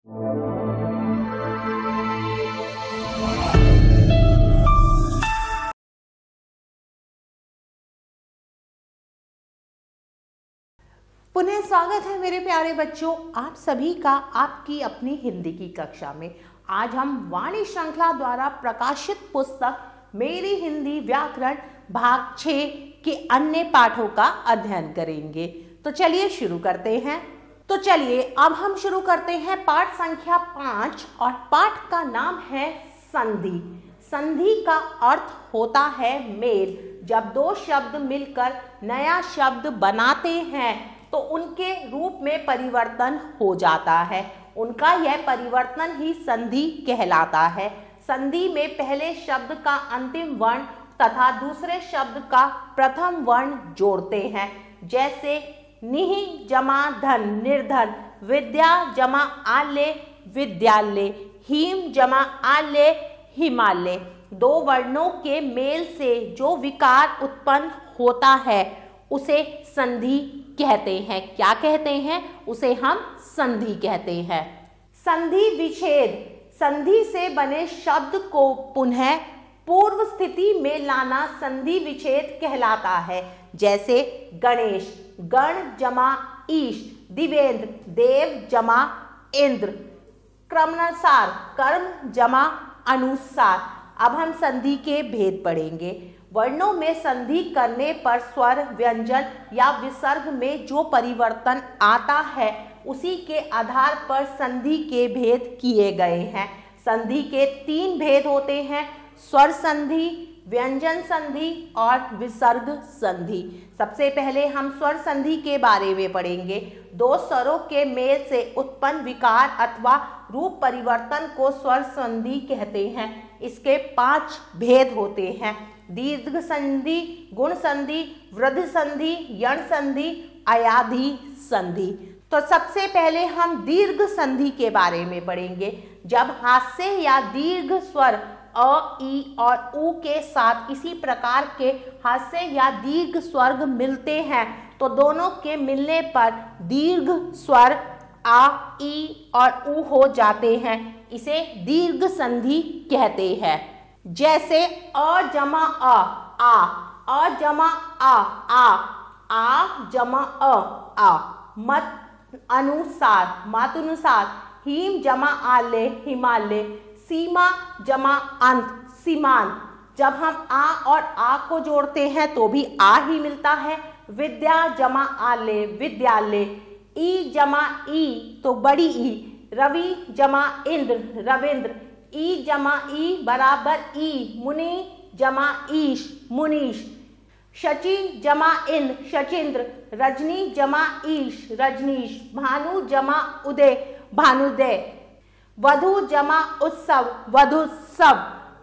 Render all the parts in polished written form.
पुनः स्वागत है मेरे प्यारे बच्चों, आप सभी का आपकी अपनी हिंदी की कक्षा में। आज हम वाणी श्रृंखला द्वारा प्रकाशित पुस्तक मेरी हिंदी व्याकरण भाग 6 के अन्य पाठों का अध्ययन करेंगे। तो चलिए शुरू करते हैं। तो चलिए अब हम शुरू करते हैं पाठ संख्या 5 और पाठ का नाम है संधि। संधि का अर्थ होता है मेल। जब दो शब्द मिलकर नया शब्द बनाते हैं तो उनके रूप में परिवर्तन हो जाता है। उनका यह परिवर्तन ही संधि कहलाता है। संधि में पहले शब्द का अंतिम वर्ण तथा दूसरे शब्द का प्रथम वर्ण जोड़ते हैं। जैसे निह जमा धन निर्धन, विद्या जमा आले विद्यालय, हिम जमा आले हिमालय। दो वर्णों के मेल से जो विकार उत्पन्न होता है उसे संधि कहते हैं। क्या कहते हैं? उसे हम संधि कहते हैं। संधि विच्छेद, संधि से बने शब्द को पुनः पूर्व स्थिति में लाना संधि विच्छेद कहलाता है। जैसे गणेश, गण जमा ईश, दिवेंद्र, देव जमा इंद्र, क्रमानुसार, कर्म जमा अनुसार। अब हम संधि के भेद पढ़ेंगे। वर्णों में संधि करने पर स्वर, व्यंजन या विसर्ग में जो परिवर्तन आता है उसी के आधार पर संधि के भेद किए गए हैं। संधि के 3 भेद होते हैं: स्वर संधि, व्यंजन संधि और विसर्ग संधि। सबसे पहले हम स्वर संधि के बारे में पढ़ेंगे। दो स्वरों के मेल से उत्पन्न विकार अथवा रूप परिवर्तन को स्वर संधि कहते हैं। इसके 5 भेद होते हैं: दीर्घ संधि, गुण संधि, वृद्धि संधि, यण संधि, अयाधि संधि। तो सबसे पहले हम दीर्घ संधि के बारे में पढ़ेंगे। जब हास्य या दीर्घ स्वर अ, ई और उ के साथ इसी प्रकार के हास्य या दीर्घ स्वर मिलते हैं तो दोनों के मिलने पर दीर्घ स्वर आ, ई और उ हो जाते हैं। इसे दीर्घ संधि कहते हैं। जैसे अ जमा आ जमा आ जमा आ, मत अनुसार, हिम जमा आले हिमालय, सीमा जमा अंत सीमान। जब हम आ और आ को जोड़ते हैं तो भी आ ही मिलता है। विद्या जमा आले विद्यालय, ई जमा ई तो बड़ी ई, रवि जमा इंद्र रविंद्र, ई जमा ई बराबर ई, मुनि जमा ईश मुनीश, शची जमा इन शचींद्र, रजनी जमा ईश रजनीश, भानु जमा उदय भानुदय, वधु जमा उत्सव वधुत्सव,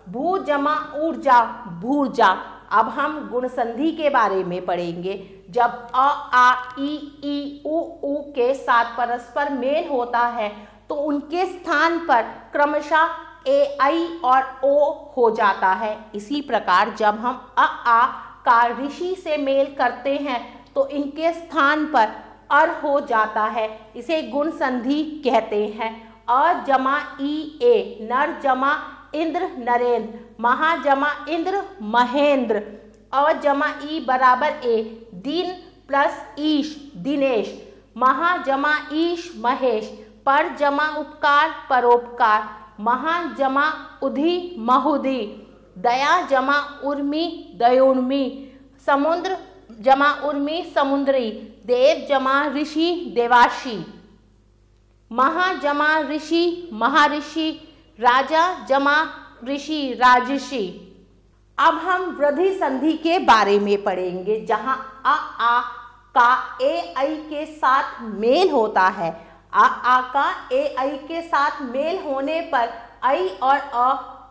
भू जमा ऊर्जा भूर्जा। अब हम गुण संधि के बारे में पढ़ेंगे। जब अ, आ, ई, उ के साथ परस्पर मेल होता है तो उनके स्थान पर क्रमशः ए, आई और ओ हो जाता है। इसी प्रकार जब हम आ का ऋषि से मेल करते हैं तो इनके स्थान पर अर हो जाता है। इसे गुण संधि कहते हैं। अ जमा ई ए, नर जमा इंद्र नरेंद्र, महा जमा इंद्र महेंद्र, अ जमा ई बराबर ए, दिन प्लस ईश दिनेश, महा जमा ईश महेश, पर जमा उपकार परोपकार, महा जमा उधि महुदी, दया जमा उर्मी दयोर्मी, समुद्र जमा उर्मी समुद्री, देव जमा ऋषि देवाशी, महा जमा ऋषि महर्षि, राजा जमा ऋषि राजषि। अब हम वृद्धि संधि के बारे में पढ़ेंगे। जहां आ का ए आई के साथ मेल होता है। आ का ए आई के साथ मेल होने पर आई और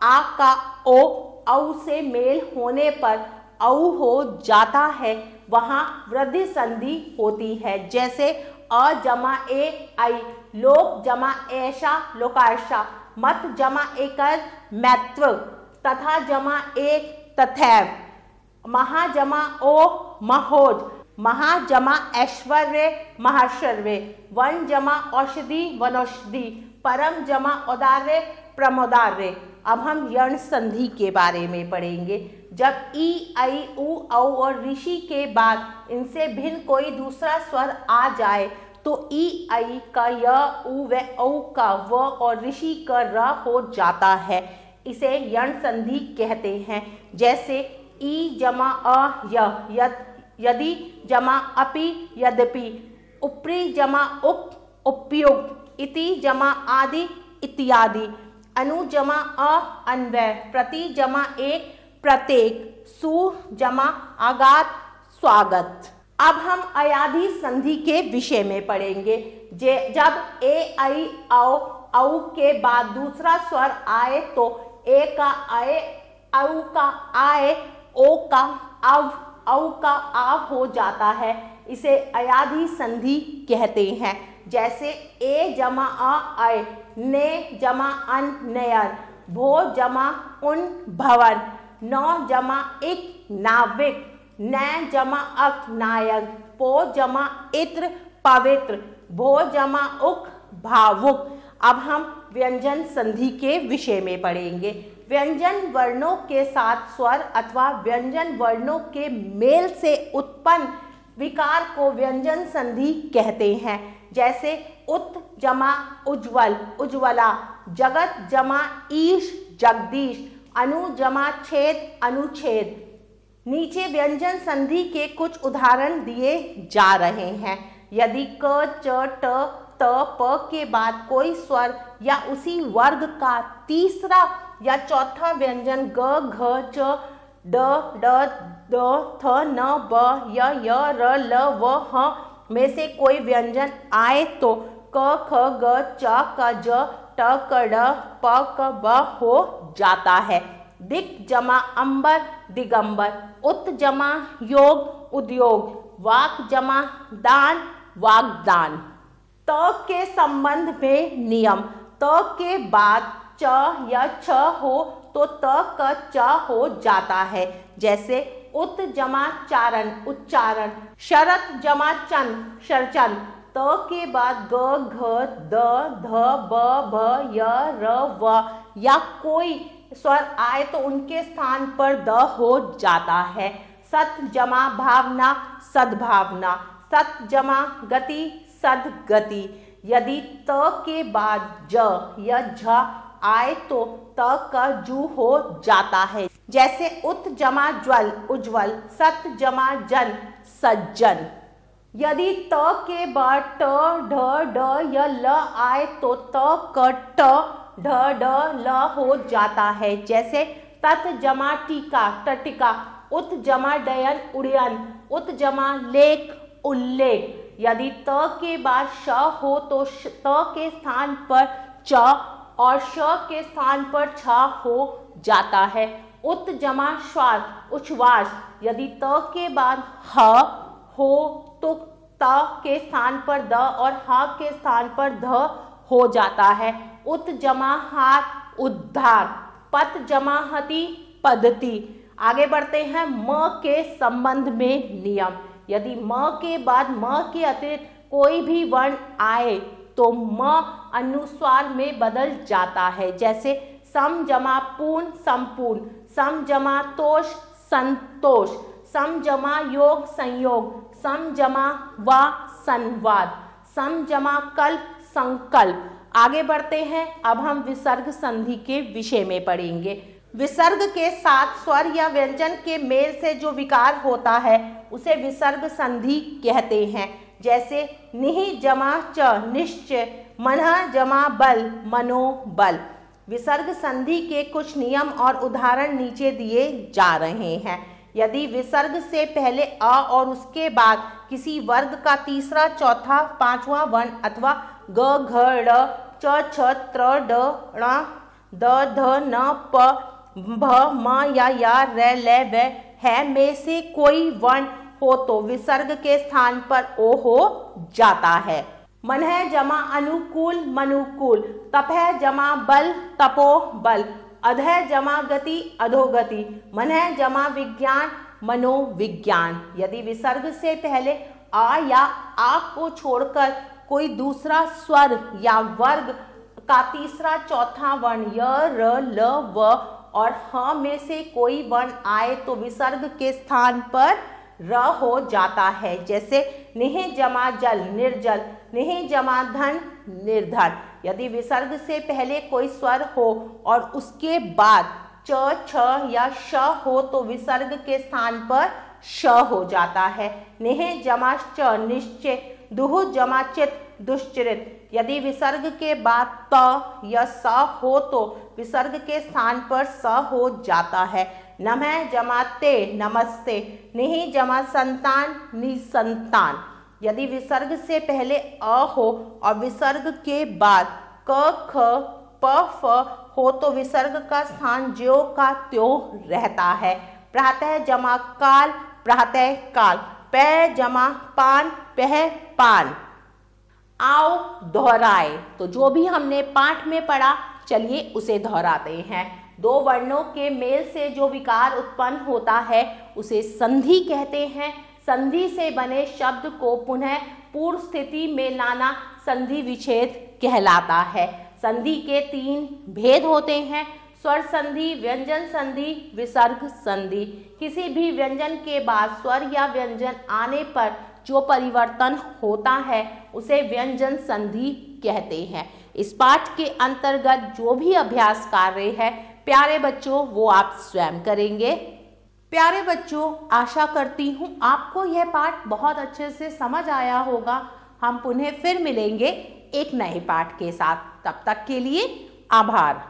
आ का ओ औ से मेल होने पर औ हो जाता है। वहां वृद्धि संधि होती है। जैसे अ जमा ए आई, लोक जमा ऐशा लोकाशा, मत जमा एकर मैत्व, तथा जमा एक तथैव, महा जमा ओ महोज, महा जमा ऐश्वर्य महर्षर्वे, वन जमा औषधि वनौषधि, परम जमा औदार्य प्रमोदार्य। अब हम यण संधि के बारे में पढ़ेंगे। जब ई, ऐ, उ, औ और ऋषि के बाद इनसे भिन्न कोई दूसरा स्वर आ जाए तो ई, ऐ का य, उ व औ का व और ऋषि का र हो जाता है। इसे यण संधि कहते हैं। जैसे ई जमा अ य, यदि जमा अपि यद्यपि, उपरि जमा उप उपयुक्त, इति जमा आदि इत्यादि, अनु जमा अ अन्वय, प्रति जमा एक प्रत्येक, सु जमा आगात स्वागत। अब हम अयाधि संधि के विषय में पढ़ेंगे। जब ए, ऐ, औ के बाद दूसरा स्वर आए तो ए का आए, औ का आए, ओ का अव, औ का आव हो जाता है। इसे अयाधि संधि कहते हैं। जैसे ए जमा अ ऐ, ने जमा अन नयर, भो जमा उन भवन, नौ जमा इक नाविक, न जमा अक नायक, पो जमा इत्र पवित्र, भो जमा उक भावुक। अब हम व्यंजन संधि के विषय में पढ़ेंगे। व्यंजन वर्णों के साथ स्वर अथवा व्यंजन वर्णों के मेल से उत्पन्न विकार को व्यंजन संधि कहते हैं। जैसे उत जमा उज्ज्वल उज्ज्वला, जगत जमा ईश जगदीश, अनु जमा छेद अनुच्छेद। नीचे व्यंजन संधि के कुछ उदाहरण दिए जा रहे हैं। यदि क, च, ट, त, प के बाद कोई स्वर या उसी वर्ग का तीसरा या चौथा व्यंजन ग, घ, च, ड, ड, द, थ, न, ब, य, र, ल, व, ह में से कोई व्यंजन आए तो क, ख, ग, च, क, ज, ट, क, ड, प, क, ब हो जाता है। दिक जमा अंबर दिगंबर, उत जमा योग उद्योग, वाक जमा दान वागदान। त के संबंध में नियम। त के बाद च या छ हो तो त का च हो जाता है। जैसे उत जमा चारण उच्चारण, शरत जमा चंद शरचंद। त के बाद ग, घ, द, ध, ब, भ, य, र, व या कोई स्वर आए तो उनके स्थान पर द हो जाता है। सत जमा भावना सद्भावना, सत जमा गति सद्गति। यदि त के बाद ज या झ आए तो त का जू हो जाता है। जैसे उत जमा ज्वल उज्ज्वल, सत जमा जन सज्जन। यदि त के बाद ट, ढ, ड या ल आए तो त का ट, ढ, ड, ल हो जाता है। जैसे तत जमा टीका टटिका, उत जमा डयन उड़यन, उत जमा लेख उल्लेख। यदि त के बाद श हो तो त के स्थान पर च और श के स्थान पर छ हो जाता है। उत जमा श्वास उच्छ्वास, यदि त के बाद ह हो तो त के स्थान पर द और ह के स्थान पर ध हो जाता है। उत जमा हाथ उद्धार, पत जमा हति पद्धति। आगे बढ़ते हैं। म के संबंध में नियम। यदि म के बाद म के अतिरिक्त कोई भी वर्ण आए तो म अनुस्वार में बदल जाता है। जैसे सम जमा पूर्ण संपूर्ण, सम जमा तोष संतोष, सम जमा योग संयोग, सम जमा वा संवाद, सम जमा कल्प संकल्प। आगे बढ़ते हैं। अब हम विसर्ग संधि के विषय में पढ़ेंगे। विसर्ग के साथ स्वर या व्यंजन के मेल से जो विकार होता है उसे विसर्ग संधि कहते हैं। जैसे निहि जमा च निश्चय, मनः जमा बल मनोबल। विसर्ग संधि के कुछ नियम और उदाहरण नीचे दिए जा रहे हैं। यदि विसर्ग से पहले अ और उसके बाद किसी वर्ग का तीसरा चौथा पांचवा वर्ण अथवा ग, घ, ड़, च, छ, त्र, ड, ण, द, ध, न, प, भ, म या र, ल, व, है में से कोई वर्ण हो तो विसर्ग के स्थान पर ओ हो जाता है। मनः जमा अनुकूल मनुकूल, तपः जमा बल तपो बल, अधः जमा गति अधोगति, मनः जमा विज्ञान मनोविज्ञान। यदि विसर्ग से पहले आ या आ को छोड़कर कोई दूसरा स्वर या वर्ग का तीसरा चौथा वर्ण य, र, ल, व और ह में से कोई वर्ण आए तो विसर्ग के स्थान पर र हो जाता है। जैसे निह जमा जल निर्जल, निह जमा धन निर्धन। यदि विसर्ग से पहले कोई स्वर हो और उसके बाद च, छ या श हो तो विसर्ग के स्थान पर श हो जाता है। निह जमा च निश्चय, दुह जमा चित दुश्चरित। यदि विसर्ग के बाद त या स हो तो विसर्ग के स्थान पर स हो जाता है। नमः जमा ते नमस्ते, निहि जमा संतान निसंतान। यदि विसर्ग से पहले अ हो और विसर्ग के बाद क, ख, प, फ हो तो विसर्ग का स्थान ज्यों का त्यों रहता है। प्रातः जमा काल, प्रातः काल। पै जमा पान, पह पान। आओ दोहराए। तो जो भी हमने पाठ में पढ़ा, चलिए उसे दोहराते हैं। दो वर्णों के मेल से जो विकार उत्पन्न होता है उसे संधि कहते हैं। संधि से बने शब्द को पुनः पूर्व स्थिति में लाना संधि विच्छेद कहलाता है। संधि के 3 भेद होते हैं: स्वर संधि, व्यंजन संधि, विसर्ग संधि। किसी भी व्यंजन के बाद स्वर या व्यंजन आने पर जो परिवर्तन होता है उसे व्यंजन संधि कहते हैं। इस पाठ के अंतर्गत जो भी अभ्यास कार्य है प्यारे बच्चों वो आप स्वयं करेंगे। प्यारे बच्चों, आशा करती हूँ आपको यह पाठ बहुत अच्छे से समझ आया होगा। हम पुनः फिर मिलेंगे एक नए पाठ के साथ। तब तक के लिए आभार।